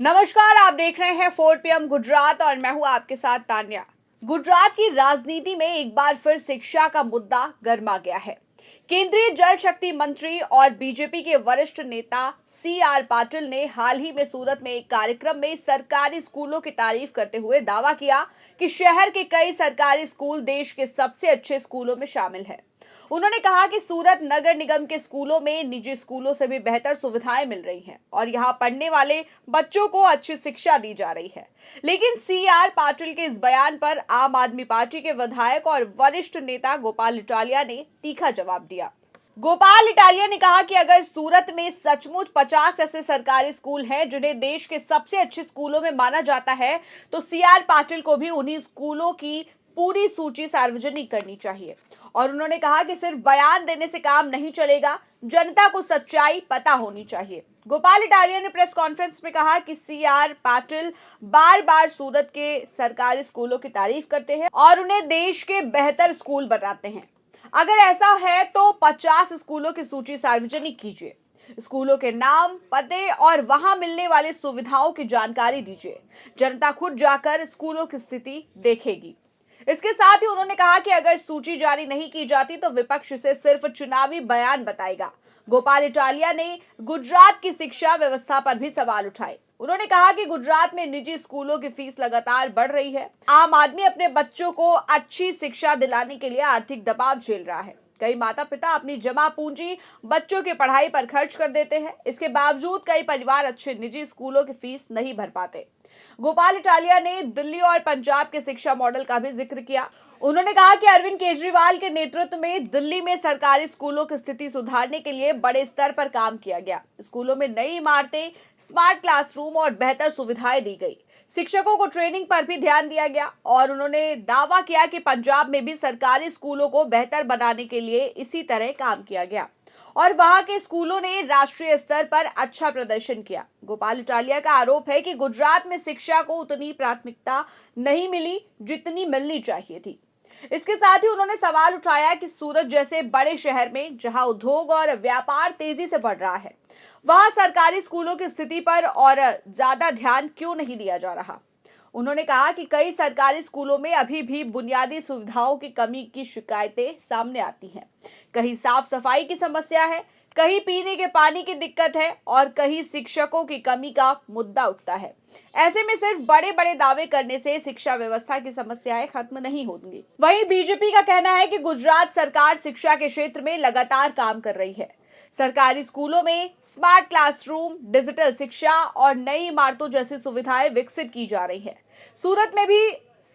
नमस्कार, आप देख रहे हैं 4 PM गुजरात और मैं हूं आपके साथ तान्या। गुजरात की राजनीति में एक बार फिर शिक्षा का मुद्दा गर्मा गया है। केंद्रीय जल शक्ति मंत्री और बीजेपी के वरिष्ठ नेता CR पाटिल ने हाल ही में सूरत में एक कार्यक्रम में सरकारी स्कूलों की तारीफ करते हुए दावा किया कि शहर के कई सरकारी स्कूल देश के सबसे अच्छे स्कूलों में शामिल हैं। उन्होंने कहा कि सूरत नगर निगम के स्कूलों में निजी स्कूलों से भी बेहतर सुविधाएं मिल रही हैं और यहां पढ़ने वाले बच्चों को अच्छी शिक्षा दी जा रही है। लेकिन CR पाटिल के इस बयान पर आम आदमी पार्टी के विधायक और वरिष्ठ नेता गोपाल इटालिया ने तीखा जवाब दिया। गोपाल इटालिया ने कहा कि अगर सूरत में सचमुच 50 ऐसे सरकारी स्कूल हैं जिन्हें देश के सबसे अच्छे स्कूलों में माना जाता है, तो CR पाटिल को भी उन्हीं स्कूलों की पूरी सूची सार्वजनिक करनी चाहिए। और उन्होंने कहा कि सिर्फ बयान देने से काम नहीं चलेगा, जनता को सच्चाई पता होनी चाहिए। गोपाल इटालिया ने प्रेस कॉन्फ्रेंस में कहा कि CR पाटिल बार बार सूरत के सरकारी स्कूलों की तारीफ करते हैं और उन्हें देश के बेहतर स्कूल बताते हैं। अगर ऐसा है तो 50 स्कूलों की सूची सार्वजनिक कीजिए, स्कूलों के नाम, पते और वहां मिलने वाली सुविधाओं की जानकारी दीजिए। जनता खुद जाकर स्कूलों की स्थिति देखेगी। इसके साथ ही उन्होंने कहा कि अगर सूची जारी नहीं की जाती तो विपक्ष इसे सिर्फ चुनावी बयान बताएगा। गोपाल इटालिया ने गुजरात की शिक्षा व्यवस्था पर भी सवाल उठाए। उन्होंने कहा कि गुजरात में निजी स्कूलों की फीस लगातार बढ़ रही है। आम आदमी अपने बच्चों को अच्छी शिक्षा दिलाने के लिए आर्थिक दबाव झेल रहा है। कई माता पिता अपनी जमा पूंजी बच्चों की पढ़ाई पर खर्च कर देते हैं। इसके बावजूद कई परिवार अच्छे निजी स्कूलों की फीस नहीं भर पाते। गोपाल इटालिया ने दिल्ली और पंजाब के शिक्षा मॉडल का भी जिक्र किया। उन्होंने कहा कि अरविंद केजरीवाल के नेतृत्व में दिल्ली में सरकारी स्कूलों की स्थिति सुधारने के लिए बड़े स्तर पर काम किया गया। स्कूलों में नई इमारतें, स्मार्ट क्लासरूम और बेहतर सुविधाएं दी गई। शिक्षकों को ट्रेनिंग पर भी ध्यान दिया गया और उन्होंने दावा किया कि पंजाब में भी सरकारी स्कूलों को बेहतर बनाने के लिए इसी तरह काम किया गया और वहां के स्कूलों ने राष्ट्रीय स्तर पर अच्छा प्रदर्शन किया। गोपाल इटालिया का आरोप है कि गुजरात में शिक्षा को उतनी प्राथमिकता नहीं मिली जितनी मिलनी चाहिए थी। इसके साथ ही उन्होंने सवाल उठाया कि सूरत जैसे बड़े शहर में जहां उद्योग और व्यापार तेजी से बढ़ रहा है, वहां सरकारी स्कूलों की स्थिति पर और ज्यादा ध्यान क्यों नहीं दिया जा रहा। उन्होंने कहा कि कई सरकारी स्कूलों में अभी भी बुनियादी सुविधाओं की कमी की शिकायतें सामने आती हैं। कहीं साफ सफाई की समस्या है, कहीं पीने के पानी की दिक्कत है और कहीं शिक्षकों की कमी का मुद्दा उठता है। ऐसे में सिर्फ बड़े बड़े दावे करने से शिक्षा व्यवस्था की समस्याएं खत्म नहीं होंगी। वहीं बीजेपी का कहना है कि गुजरात सरकार शिक्षा के क्षेत्र में लगातार काम कर रही है। सरकारी स्कूलों में स्मार्ट क्लासरूम, डिजिटल शिक्षा और नई इमारतों जैसी सुविधाएं विकसित की जा रही है। सूरत में भी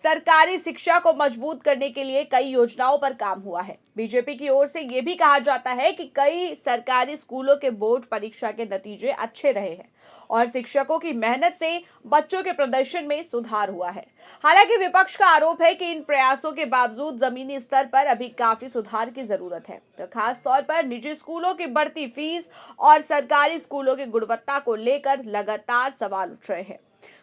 सरकारी शिक्षा को मजबूत करने के लिए कई योजनाओं पर काम हुआ है। बीजेपी की ओर से यह भी कहा जाता है कि कई सरकारी स्कूलों के बोर्ड परीक्षा के नतीजे अच्छे रहे हैं और शिक्षकों की मेहनत से बच्चों के प्रदर्शन में सुधार हुआ है। हालांकि विपक्ष का आरोप है कि इन प्रयासों के बावजूद जमीनी स्तर पर अभी काफी सुधार की जरूरत है, तो खास तौर पर निजी स्कूलों की बढ़ती फीस और सरकारी स्कूलों की गुणवत्ता को लेकर लगातार सवाल उठ रहे हैं।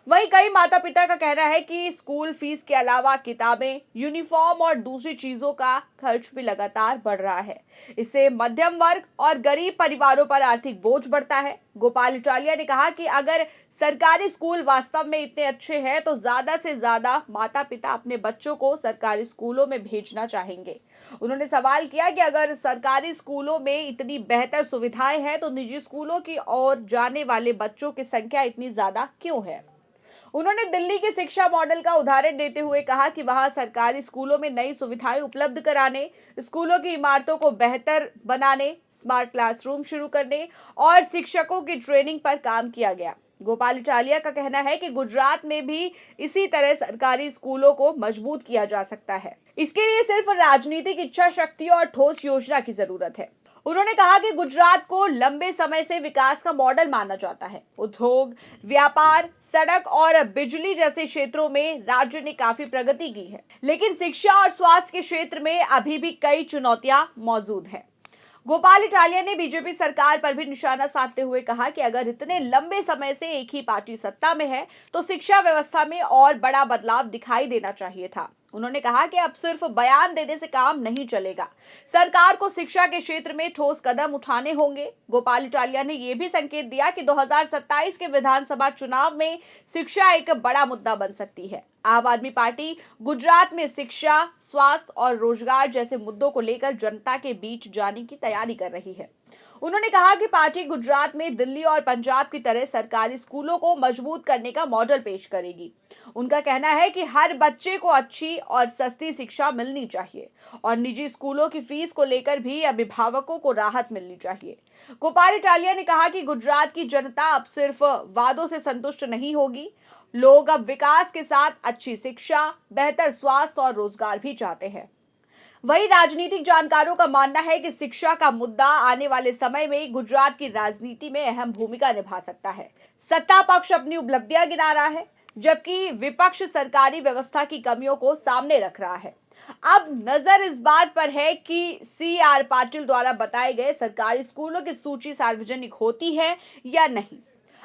वहीं कई माता पिता का कहना है कि स्कूल फीस के अलावा किताबें, यूनिफॉर्म और दूसरी चीजों का खर्च भी लगातार बढ़ रहा है। इससे मध्यम वर्ग और गरीब परिवारों पर आर्थिक बोझ बढ़ता है। गोपाल इटालिया ने कहा कि अगर सरकारी स्कूल वास्तव में इतने अच्छे हैं तो ज्यादा से ज्यादा माता पिता अपने बच्चों को सरकारी स्कूलों में भेजना चाहेंगे। उन्होंने सवाल किया कि अगर सरकारी स्कूलों में इतनी बेहतर सुविधाएं हैं तो निजी स्कूलों की ओर जाने वाले बच्चों की संख्या इतनी ज्यादा क्यों है। उन्होंने दिल्ली के शिक्षा मॉडल का उदाहरण देते हुए कहा कि वहां सरकारी स्कूलों में नई सुविधाएं उपलब्ध कराने, स्कूलों की इमारतों को बेहतर बनाने, स्मार्ट क्लासरूम शुरू करने और शिक्षकों की ट्रेनिंग पर काम किया गया। गोपाल इटालिया का कहना है कि गुजरात में भी इसी तरह सरकारी स्कूलों को मजबूत किया जा सकता है। इसके लिए सिर्फ राजनीतिक इच्छा शक्ति और ठोस योजना की जरूरत है। उन्होंने कहा कि गुजरात को लंबे समय से विकास का मॉडल माना जाता है। उद्योग, व्यापार, सड़क और बिजली जैसे क्षेत्रों में राज्य ने काफी प्रगति की है, लेकिन शिक्षा और स्वास्थ्य के क्षेत्र में अभी भी कई चुनौतियां मौजूद हैं। गोपाल इटालिया ने बीजेपी सरकार पर भी निशाना साधते हुए कहा कि अगर इतने लंबे समय से एक ही पार्टी सत्ता में है तो शिक्षा व्यवस्था में और बड़ा बदलाव दिखाई देना चाहिए था। उन्होंने कहा कि अब सिर्फ बयान देने से काम नहीं चलेगा, सरकार को शिक्षा के क्षेत्र में ठोस कदम उठाने होंगे। गोपाल इटालिया ने यह भी संकेत दिया कि 2027 के विधानसभा चुनाव में शिक्षा एक बड़ा मुद्दा बन सकती है। आम आदमी पार्टी गुजरात में शिक्षा, स्वास्थ्य और रोजगार जैसे मुद्दों को लेकर जनता के बीच जाने की तैयारी कर रही है। उन्होंने कहा कि पार्टी गुजरात में दिल्ली और पंजाब की तरह सरकारी स्कूलों को मजबूत करने का मॉडल पेश करेगी। उनका कहना है कि हर बच्चे को अच्छी और सस्ती शिक्षा मिलनी चाहिए और निजी स्कूलों की फीस को लेकर भी अभिभावकों को राहत मिलनी चाहिए। गोपाल इटालिया ने कहा कि गुजरात की जनता अब सिर्फ वादों से संतुष्ट नहीं होगी, लोग अब विकास के साथ अच्छी शिक्षा, बेहतर स्वास्थ्य और रोजगार भी चाहते हैं। वहीं राजनीतिक जानकारों का मानना है कि शिक्षा का मुद्दा आने वाले समय में गुजरात की राजनीति में अहम भूमिका निभा सकता है। सत्ता पक्ष अपनी उपलब्धियां गिना रहा है, जबकि विपक्ष सरकारी व्यवस्था की कमियों को सामने रख रहा है। अब नजर इस बात पर है कि CR पाटिल द्वारा बताए गए सरकारी स्कूलों की सूची सार्वजनिक होती है या नहीं।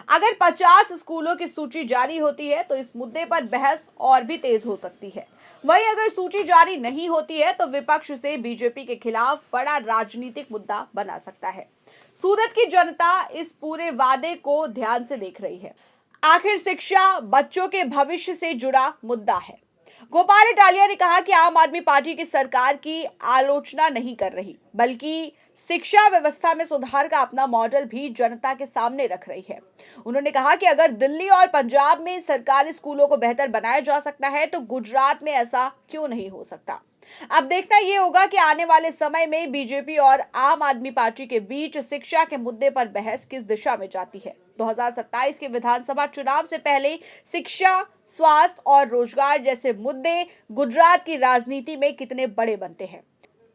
अगर 50 स्कूलों की सूची जारी होती है तो इस मुद्दे पर बहस और भी तेज हो सकती है। वहीं अगर सूची जारी नहीं होती है तो विपक्ष से बीजेपी के खिलाफ बड़ा राजनीतिक मुद्दा बना सकता है। सूरत की जनता इस पूरे वादे को ध्यान से देख रही है। आखिर शिक्षा बच्चों के भविष्य से जुड़ा मुद्दा है। गोपाल इटालिया ने कहा कि आम आदमी पार्टी की सरकार की आलोचना नहीं कर रही, बल्कि शिक्षा व्यवस्था में सुधार का अपना मॉडल भी जनता के सामने रख रही है। उन्होंने कहा कि अगर दिल्ली और पंजाब में सरकारी स्कूलों को बेहतर बनाया जा सकता है तो गुजरात में ऐसा क्यों नहीं हो सकता। अब देखना यह होगा कि आने वाले समय में बीजेपी और आम आदमी पार्टी के बीच शिक्षा के मुद्दे पर बहस किस दिशा में जाती है। 2027 के विधानसभा चुनाव से पहले शिक्षा, स्वास्थ्य और रोजगार जैसे मुद्दे गुजरात की राजनीति में कितने बड़े बनते हैं,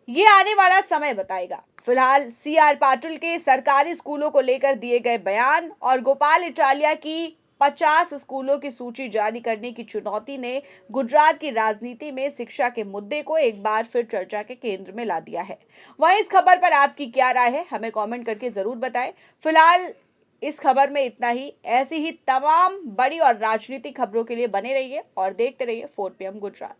ये आने वाला समय बताएगा। फिलहाल CR पाटिल के सरकारी स्कूलों को लेकर दिए गए बयान और गोपाल इटालिया की 50 स्कूलों की सूची जारी करने की चुनौती ने गुजरात की राजनीति में शिक्षा के मुद्दे को एक बार फिर चर्चा के केंद्र में ला दिया है। वहीं इस खबर पर आपकी क्या राय है, हमें कमेंट करके जरूर बताएं। फिलहाल इस खबर में इतना ही। ऐसी ही तमाम बड़ी और राजनीतिक खबरों के लिए बने रहिए और देखते रहिए 4 PM गुजरात।